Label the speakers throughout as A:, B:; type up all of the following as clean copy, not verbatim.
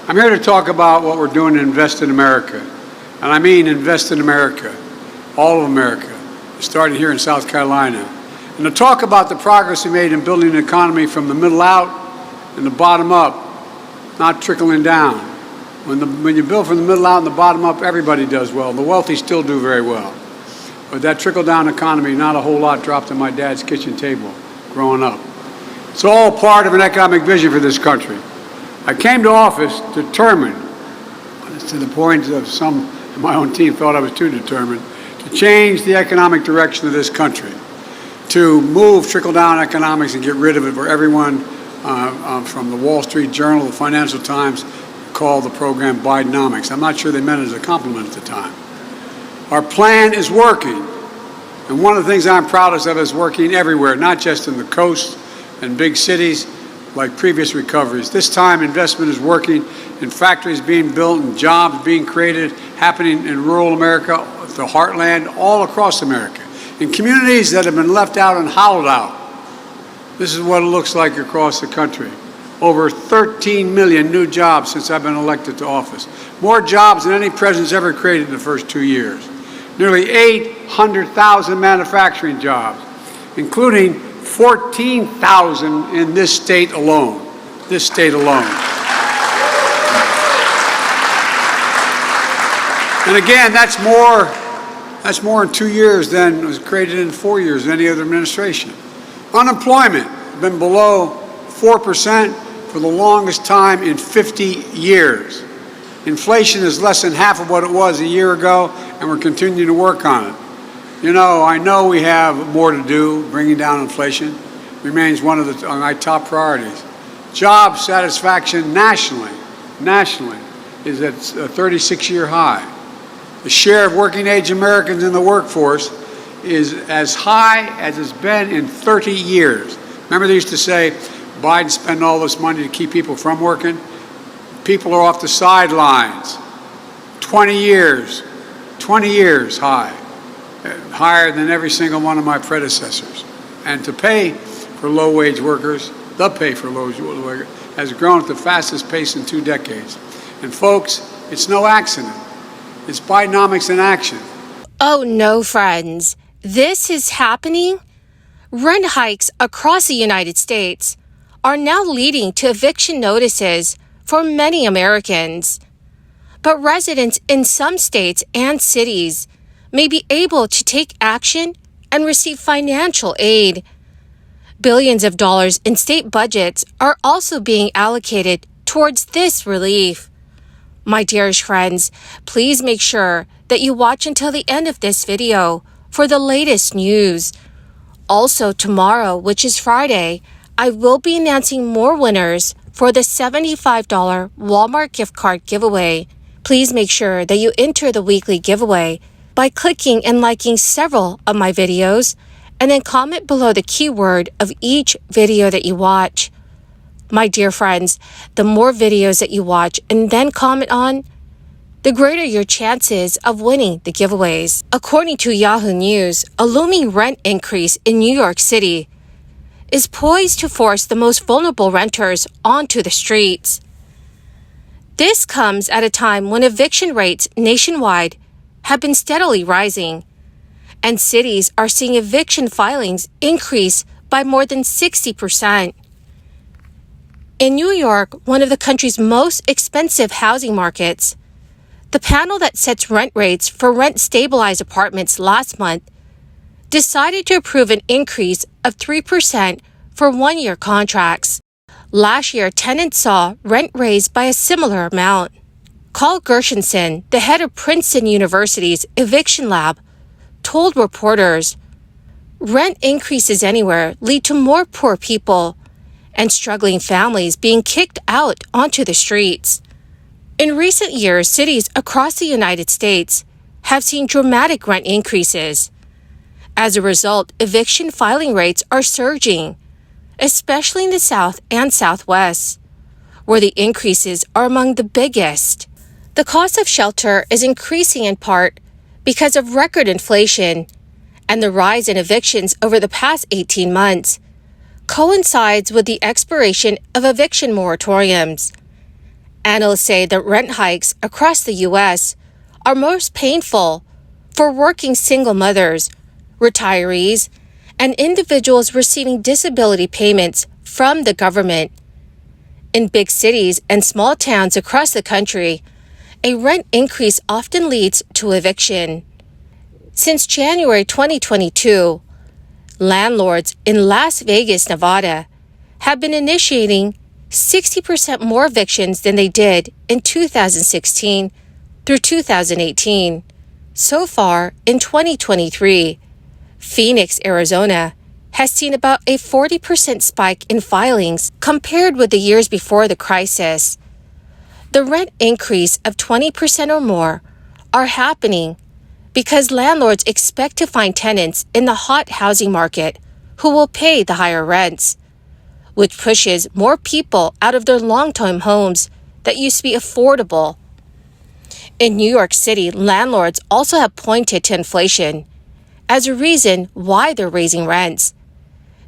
A: I'm here to talk about what we're doing to invest in America. And I mean invest in America, all of America, starting here in South Carolina. And to talk about the progress we made in building an economy from the middle out and the bottom up, not trickling down. When you build from the middle out and the bottom up, everybody does well. The wealthy still do very well. But that trickle-down economy, not a whole lot dropped on my dad's kitchen table growing up. It's all part of an economic vision for this country. I came to office determined, to the point of some in my own team thought I was too determined, to change the economic direction of this country, to move trickle-down economics and get rid of it for everyone, from the Wall Street Journal, the Financial Times, called the program Bidenomics. I'm not sure they meant it as a compliment at the time. Our plan is working, and one of the things I'm proudest of is working everywhere, not just in the coast and big cities like previous recoveries. This time, investment is working in factories being built and jobs being created, happening in rural America, the heartland, all across America, in communities that have been left out and hollowed out. This is what it looks like across the country. Over 13 million new jobs since I've been elected to office. More jobs than any president's ever created in the first 2 years. Nearly 800,000 manufacturing jobs, including 14,000 in this state alone. This state alone. And again, that's more in 2 years than was created in 4 years in any other administration. Unemployment has been below 4% for the longest time in 50 years. Inflation is less than half of what it was a year ago, and we're continuing to work on it. You know, I know we have more to do. Bringing down inflation remains one of my top priorities. Job satisfaction nationally is at a 36-year high. The share of working-age Americans in the workforce is as high as it's been in 30 years. Remember they used to say, Biden spent all this money to keep people from working? People are off the sidelines. 20 years high. Higher than every single one of my predecessors. And to pay for low-wage workers, the pay for low-wage workers, has grown at the fastest pace in 2 decades. And folks, it's no accident. It's Bidenomics in action.
B: Oh no, friends. This is happening? Rent hikes across the United States are now leading to eviction notices for many Americans. But residents in some states and cities may be able to take action and receive financial aid. Billions of dollars in state budgets are also being allocated towards this relief. My dearest friends, please make sure that you watch until the end of this video for the latest news. Also tomorrow, which is Friday, I will be announcing more winners for the $75 Walmart gift card giveaway. Please make sure that you enter the weekly giveaway by clicking and liking several of my videos, and then comment below the keyword of each video that you watch. My dear friends, the more videos that you watch and then comment on, the greater your chances of winning the giveaways. According to Yahoo News, a looming rent increase in New York City is poised to force the most vulnerable renters onto the streets. This comes at a time when eviction rates nationwide have been steadily rising, and cities are seeing eviction filings increase by more than 60%. In New York, one of the country's most expensive housing markets, the panel that sets rent rates for rent-stabilized apartments last month decided to approve an increase of 3% for one-year contracts. Last year, tenants saw rent raised by a similar amount. Carl Gershenson, the head of Princeton University's eviction lab, told reporters, rent increases anywhere lead to more poor people and struggling families being kicked out onto the streets. In recent years, cities across the United States have seen dramatic rent increases. As a result, eviction filing rates are surging, especially in the South and Southwest, where the increases are among the biggest. The cost of shelter is increasing in part because of record inflation, and the rise in evictions over the past 18 months coincides with the expiration of eviction moratoriums Analysts say that rent hikes across the U.S. are most painful for working single mothers, retirees, and individuals receiving disability payments from the government. In big cities and small towns across the country, a rent increase often leads to eviction. Since January 2022, landlords in Las Vegas, Nevada, have been initiating 60% more evictions than they did in 2016 through 2018. So far, in 2023, Phoenix, Arizona, has seen about a 40% spike in filings compared with the years before the crisis. The rent increase of 20% or more are happening because landlords expect to find tenants in the hot housing market who will pay the higher rents, which pushes more people out of their long-term homes that used to be affordable. In New York City, landlords also have pointed to inflation as a reason why they're raising rents,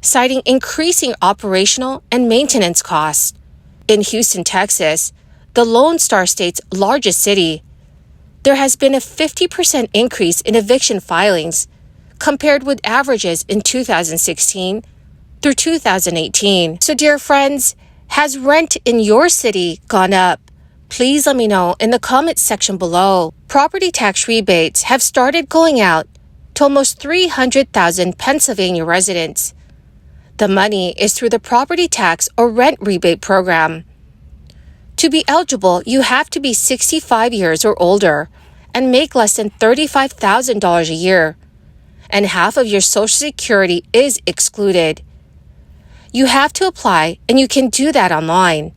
B: citing increasing operational and maintenance costs. In Houston, Texas, the Lone Star State's largest city, there has been a 50% increase in eviction filings compared with averages in 2016 through 2018. So, dear friends, has rent in your city gone up? Please let me know in the comments section below. Property tax rebates have started going out to almost 300,000 Pennsylvania residents. The money is through the property tax or rent rebate program. To be eligible, you have to be 65 years or older and make less than $35,000 a year, and half of your Social Security is excluded. You have to apply, and you can do that online.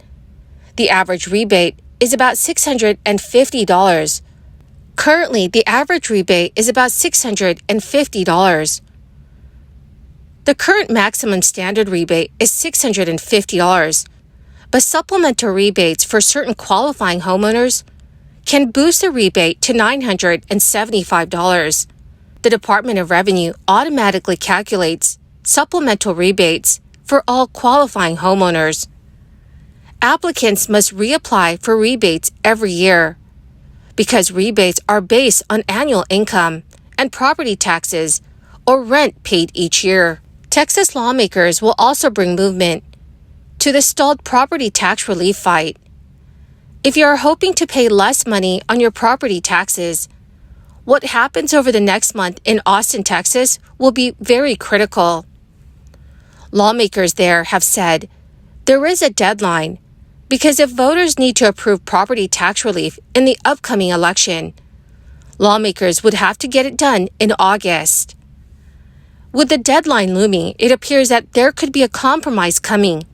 B: The average rebate is about $650. Currently, the average rebate is about $650. The current maximum standard rebate is $650, but supplemental rebates for certain qualifying homeowners can boost the rebate to $975. The Department of Revenue automatically calculates supplemental rebates for all qualifying homeowners. Applicants must reapply for rebates every year because rebates are based on annual income and property taxes or rent paid each year. Texas lawmakers will also bring movement to the stalled property tax relief fight. If you are hoping to pay less money on your property taxes, what happens over the next month in Austin, Texas will be very critical. Lawmakers there have said there is a deadline because if voters need to approve property tax relief in the upcoming election, lawmakers would have to get it done in August. With the deadline looming, it appears that there could be a compromise coming.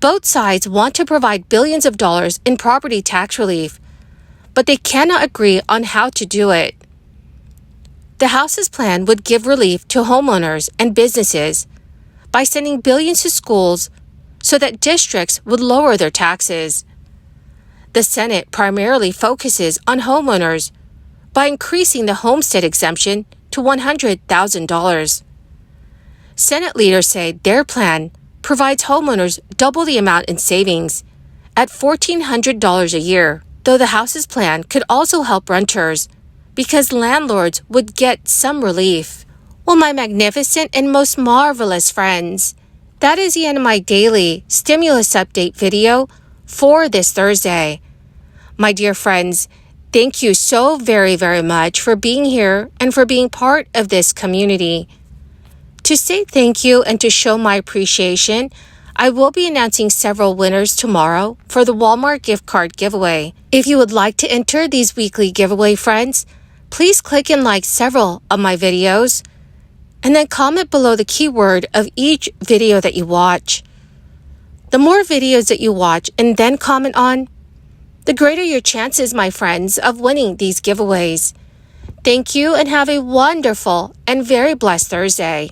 B: Both sides want to provide billions of dollars in property tax relief, but they cannot agree on how to do it. The House's plan would give relief to homeowners and businesses by sending billions to schools so that districts would lower their taxes. The Senate primarily focuses on homeowners by increasing the homestead exemption to $100,000. Senate leaders say their plan provides homeowners double the amount in savings at $1,400 a year, though the House's plan could also help renters because landlords would get some relief. Well, my magnificent and most marvelous friends, that is the end of my daily stimulus update video for this Thursday. My dear friends, thank you so very, very much for being here and for being part of this community. To say thank you and to show my appreciation, I will be announcing several winners tomorrow for the Walmart gift card giveaway. If you would like to enter these weekly giveaway, friends, please click and like several of my videos, and then comment below the keyword of each video that you watch. The more videos that you watch and then comment on, the greater your chances, my friends, of winning these giveaways. Thank you and have a wonderful and very blessed Thursday.